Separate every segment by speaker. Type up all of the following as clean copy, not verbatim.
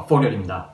Speaker 1: 곽포렬입니다.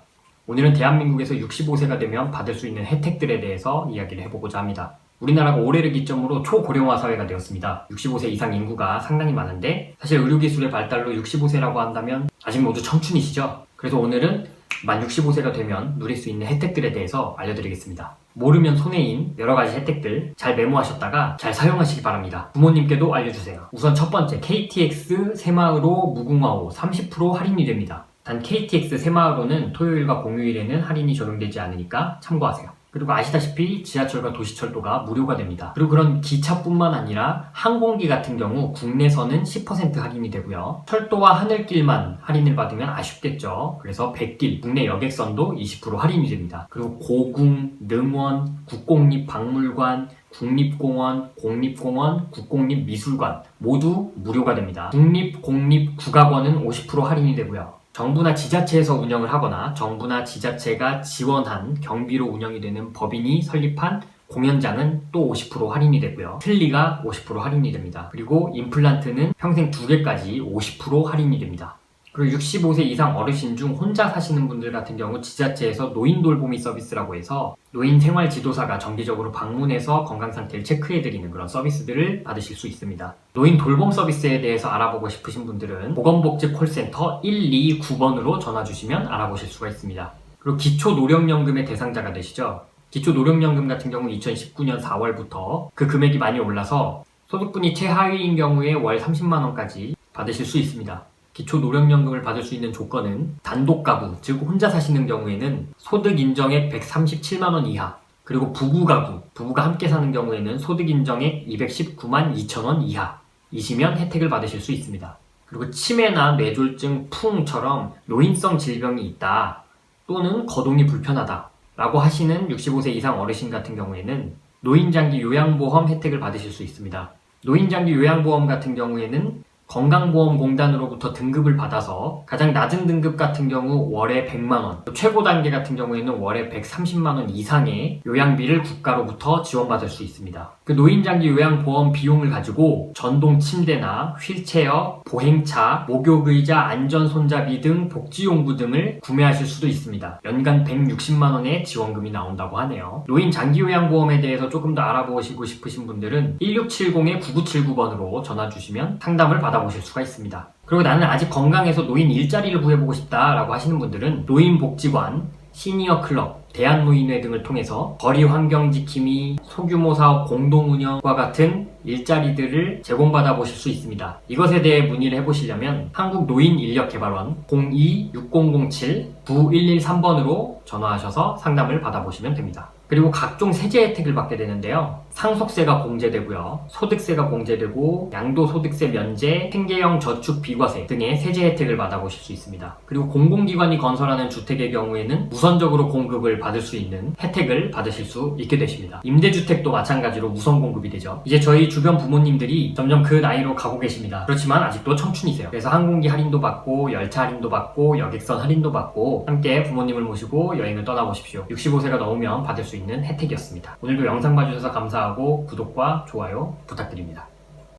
Speaker 1: 오늘은 대한민국에서 65세가 되면 받을 수 있는 혜택들에 대해서 이야기를 해보고자 합니다. 우리나라가 올해를 기점으로 초고령화 사회가 되었습니다. 65세 이상 인구가 상당히 많은데 사실 의료기술의 발달로 65세라고 한다면 아직 모두 청춘이시죠? 그래서 오늘은 만 65세가 되면 누릴 수 있는 혜택들에 대해서 알려드리겠습니다. 모르면 손해인 여러가지 혜택들 잘 메모하셨다가 잘 사용하시기 바랍니다. 부모님께도 알려주세요. 우선 첫 번째, KTX 새마을호 무궁화호 30% 할인이 됩니다. 단 KTX 새마을호는 토요일과 공휴일에는 할인이 적용되지 않으니까 참고하세요. 그리고 아시다시피 지하철과 도시철도가 무료가 됩니다. 그리고 그런 기차뿐만 아니라 항공기 같은 경우 국내선은 10% 할인이 되고요. 철도와 하늘길만 할인을 받으면 아쉽겠죠. 그래서 백길, 국내 여객선도 20% 할인이 됩니다. 그리고 고궁, 능원, 국공립박물관, 국립공원, 공립공원, 국공립미술관 모두 무료가 됩니다. 국립, 공립, 국악원은 50% 할인이 되고요. 정부나 지자체에서 운영을 하거나 정부나 지자체가 지원한 경비로 운영이 되는 법인이 설립한 공연장은 또 50% 할인이 되고요. 틀니가 50% 할인이 됩니다. 그리고 임플란트는 평생 2개까지 50% 할인이 됩니다. 그리고 65세 이상 어르신 중 혼자 사시는 분들 같은 경우 지자체에서 노인 돌보미 서비스라고 해서 노인 생활 지도사가 정기적으로 방문해서 건강 상태를 체크해드리는 그런 서비스들을 받으실 수 있습니다. 노인 돌봄 서비스에 대해서 알아보고 싶으신 분들은 보건복지 콜센터 129번으로 전화 주시면 알아보실 수가 있습니다. 그리고 기초노령연금의 대상자가 되시죠. 기초노령연금 같은 경우 2019년 4월부터 그 금액이 많이 올라서 소득분이 최하위인 경우에 월 30만원까지 받으실 수 있습니다. 기초노령연금을 받을 수 있는 조건은 단독가구, 즉 혼자 사시는 경우에는 소득인정액 137만원 이하, 그리고 부부가 함께 사는 경우에는 소득인정액 219만 2천원 이하이시면 혜택을 받으실 수 있습니다. 그리고 치매나 뇌졸중, 풍처럼 노인성 질병이 있다 또는 거동이 불편하다 라고 하시는 65세 이상 어르신 같은 경우에는 노인장기 요양보험 혜택을 받으실 수 있습니다. 노인장기 요양보험 같은 경우에는 건강보험공단으로부터 등급을 받아서 가장 낮은 등급 같은 경우 월에 100만원, 최고 단계 같은 경우에는 월에 130만원 이상의 요양비를 국가로부터 지원받을 수 있습니다. 그 노인장기 요양보험 비용을 가지고 전동 침대나 휠체어, 보행차, 목욕의자, 안전손잡이 등 복지용구 등을 구매하실 수도 있습니다. 연간 160만원의 지원금이 나온다고 하네요. 노인 장기요양보험에 대해서 조금 더 알아보시고 싶으신 분들은 1670-9979번으로 전화 주시면 상담을 받아보실 수가 있습니다. 그리고 나는 아직 건강해서 노인 일자리를 구해보고 싶다라고 하시는 분들은 노인복지관, 시니어클럽, 대한노인회 등을 통해서 거리 환경지킴이, 소규모 사업 공동운영과 같은 일자리들을 제공받아 보실 수 있습니다. 이것에 대해 문의를 해보시려면 한국노인인력개발원 02-6007-9113번으로 전화하셔서 상담을 받아보시면 됩니다. 그리고 각종 세제 혜택을 받게 되는데요. 상속세가 공제되고요. 소득세가 공제되고 양도소득세 면제, 생계형 저축 비과세 등의 세제 혜택을 받아보실 수 있습니다. 그리고 공공기관이 건설하는 주택의 경우에는 우선적으로 공급을 받을 수 있는 혜택을 받으실 수 있게 되십니다. 임대주택도 마찬가지로 우선 공급이 되죠. 이제 저희 주변 부모님들이 점점 그 나이로 가고 계십니다. 그렇지만 아직도 청춘이세요. 그래서 항공기 할인도 받고 열차 할인도 받고 여객선 할인도 받고 함께 부모님을 모시고 여행을 떠나보십시오. 65세가 넘으면 받을 수 있는 혜택이었습니다. 오늘도 영상 봐주셔서 감사하고 구독과 좋아요 부탁드립니다.